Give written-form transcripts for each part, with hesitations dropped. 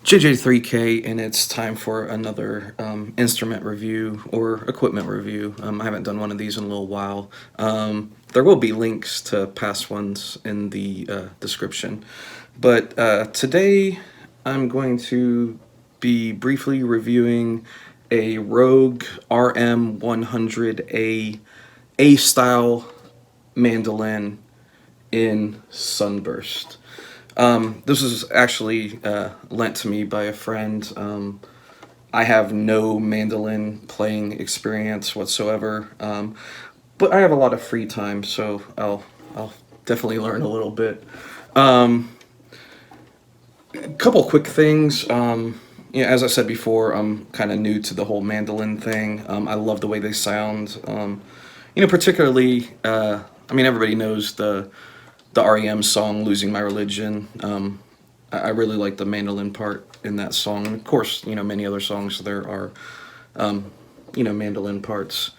JJ3K, and it's time for another instrument review or equipment review. I haven't done one of these in a little while. There will be links to past ones in the description. But today I'm going to be briefly reviewing a Rogue RM-100A A-style mandolin in Sunburst. This was actually lent to me by a friend. I have no mandolin playing experience whatsoever, but I have a lot of free time, so I'll definitely learn a little bit. A couple quick things. As I said before, I'm kind of new to the whole mandolin thing. I love the way they sound. Particularly, everybody knows the REM song "Losing My Religion." I really like the mandolin part in that song. And of course, many other songs there are, mandolin parts.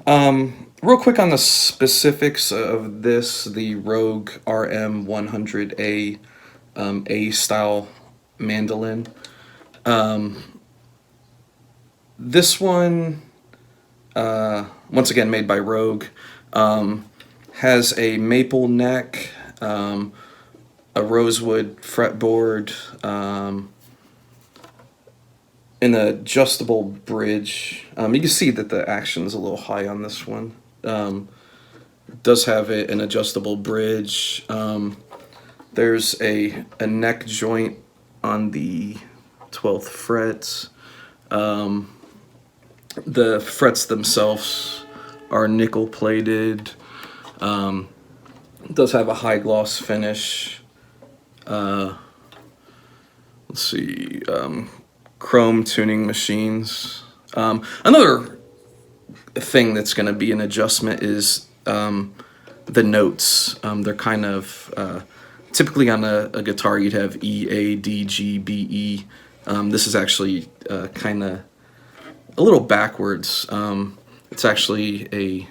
Real quick on the specifics of this, the Rogue RM-100A A-style mandolin. This one, once again made by Rogue, has a maple neck, a rosewood fretboard, an adjustable bridge. You can see that the action is a little high on this one. It does have an adjustable bridge. There's a neck joint on the 12th frets. The frets themselves are nickel plated. It does have a high gloss finish. Let's see, chrome tuning machines. Another thing that's going to be an adjustment is the notes. They're kind of typically on a guitar you'd have E, A, D, G, B, E. This is actually kind of a little backwards. It's actually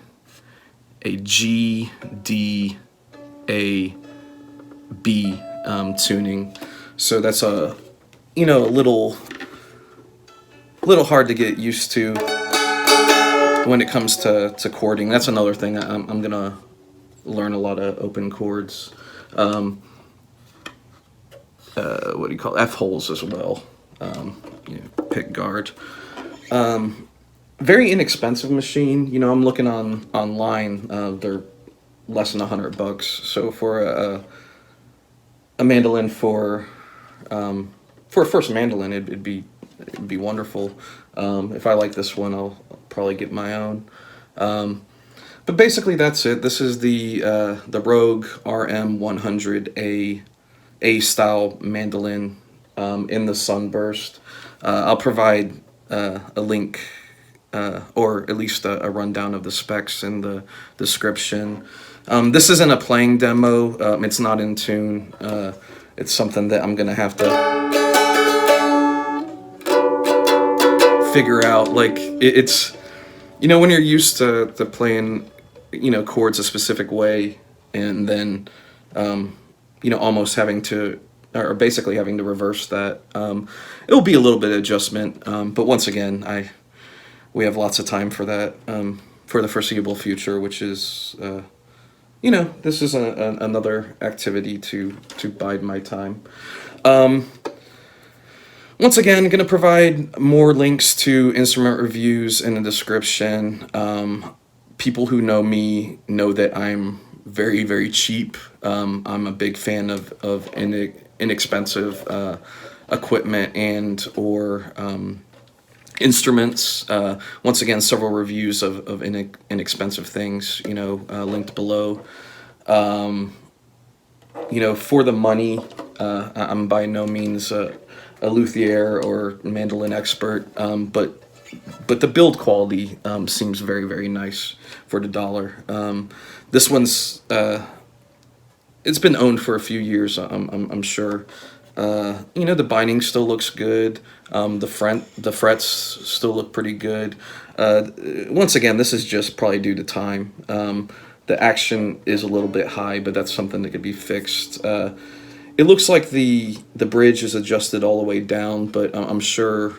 a G, D, A, B tuning. So that's a little hard to get used to when it comes to chording. That's another thing. I'm gonna learn a lot of open chords. What do you call it? F holes as well. Pickguard. Very inexpensive machine. I'm looking online. They're less than $100. So for a mandolin for a first mandolin, it'd be wonderful. If I like this one, I'll probably get my own. But basically, that's it. This is the Rogue RM-100A A-style mandolin in the Sunburst. I'll provide a link. Or at least a rundown of the specs in the description. This isn't a playing demo. It's not in tune. It's something that I'm gonna have to figure out. Like it's when you're used to playing chords a specific way, and then almost having to, or basically having to reverse that. It'll be a little bit of adjustment, but once again, we have lots of time for that, for the foreseeable future, which is, this is another activity to bide my time. Once again, I'm going to provide more links to instrument reviews in the description. People who know me know that I'm very, very cheap. I'm a big fan of inexpensive equipment and or instruments. Once again, several reviews of inexpensive things, linked below. For the money, I'm by no means a luthier or mandolin expert, but the build quality seems very, very nice for the dollar. This one's it's been owned for a few years, I'm sure. The binding still looks good. The frets still look pretty good. Once again, this is just probably due to time. The action is a little bit high, but that's something that could be fixed. it looks like the bridge is adjusted all the way down, but I'm sure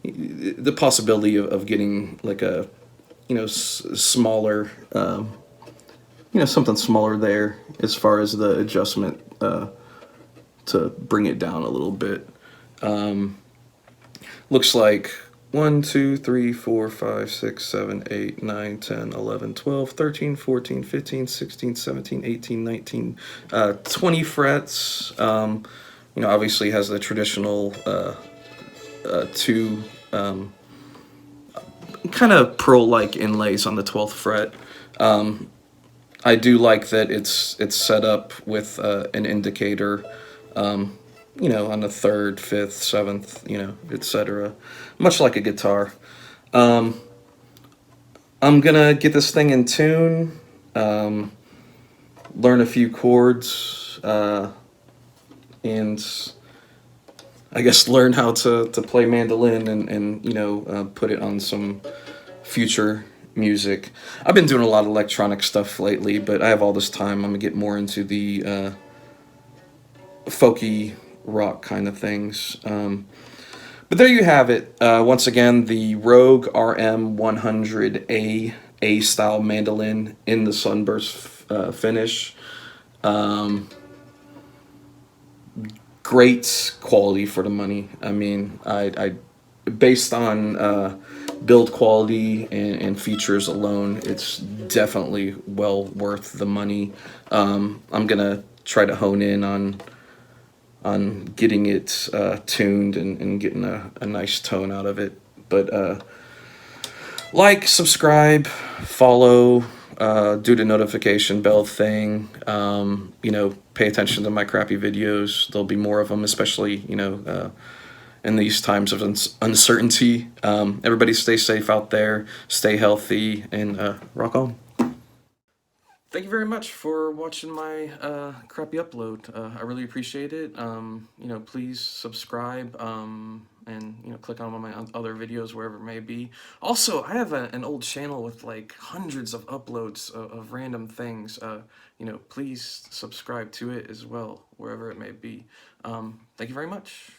the possibility of getting like a smaller something smaller there as far as the adjustment to bring it down a little bit. Looks like 1, 2, 3, 4, 5, 6, 7, 8, 9, 10, 11, 12, 13, 14, 15, 16, 17, 18, 19, 20 frets. Obviously has the traditional two kind of pearl-like inlays on the 12th fret. I do like that it's set up with an indicator, on the 3rd, 5th, 7th, etc. Much like a guitar. I'm gonna get this thing in tune, learn a few chords, and I guess learn how to play mandolin and put it on some future music. I've been doing a lot of electronic stuff lately, but I have all this time. I'm gonna get more into the folky rock kind of things. But there you have it. Once again, the Rogue RM-100A A-style mandolin in the sunburst finish. Great quality for the money. I mean, I based on build quality and features alone, it's definitely well worth the money. I'm gonna try to hone in on getting it tuned and getting a nice tone out of it. But like, subscribe, follow, do the notification bell thing. Pay attention to my crappy videos. There'll be more of them, especially in these times of uncertainty. Everybody stay safe out there, stay healthy, and rock on. Thank you very much for watching my crappy upload. I really appreciate it. Please subscribe and click on one of my other videos wherever it may be. Also, I have an old channel with like hundreds of uploads of random things. Please subscribe to it as well, wherever it may be. Thank you very much.